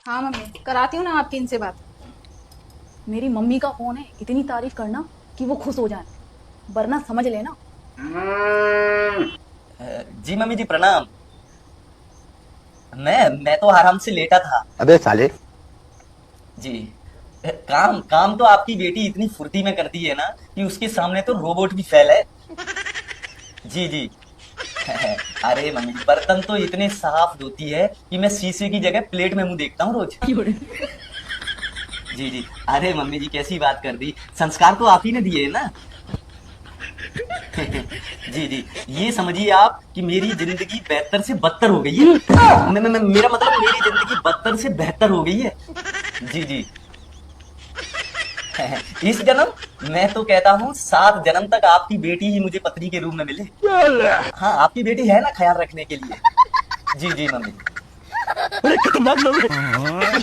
हाँ मम्मी, कराती हूँ ना आपकी इनसे बात। मेरी मम्मी का फोन है, इतनी तारीफ करना कि वो खुश हो जाए, वरना समझ लेना। जी मम्मी जी प्रणाम। मैं तो आराम से लेटा था। अबे साले। जी। काम काम तो आपकी बेटी इतनी फुर्ती में करती है ना कि उसके सामने तो रोबोट भी फेल है। जी जी। अरे मम्मी जी बर्तन तो इतने साफ धोती है कि मैं शीशे की जगह प्लेट में मुंह देखता हूँ रोज। जी जी। अरे मम्मी जी कैसी बात कर दी, संस्कार तो आप ही ने दिए है ना। जी जी। ये समझिए आप कि मेरी जिंदगी बेहतर से बदतर हो गई है। मेरा मतलब मेरी जिंदगी बदतर से बेहतर हो गई है। जी जी। इस जन्म मैं तो कहता हूँ 7 जन्म तक आपकी बेटी ही मुझे पत्नी के रूप में मिले। हाँ आपकी बेटी है ना ख्याल रखने के लिए। जी जी मम्मी। अरे खतरनाक लोग हैं।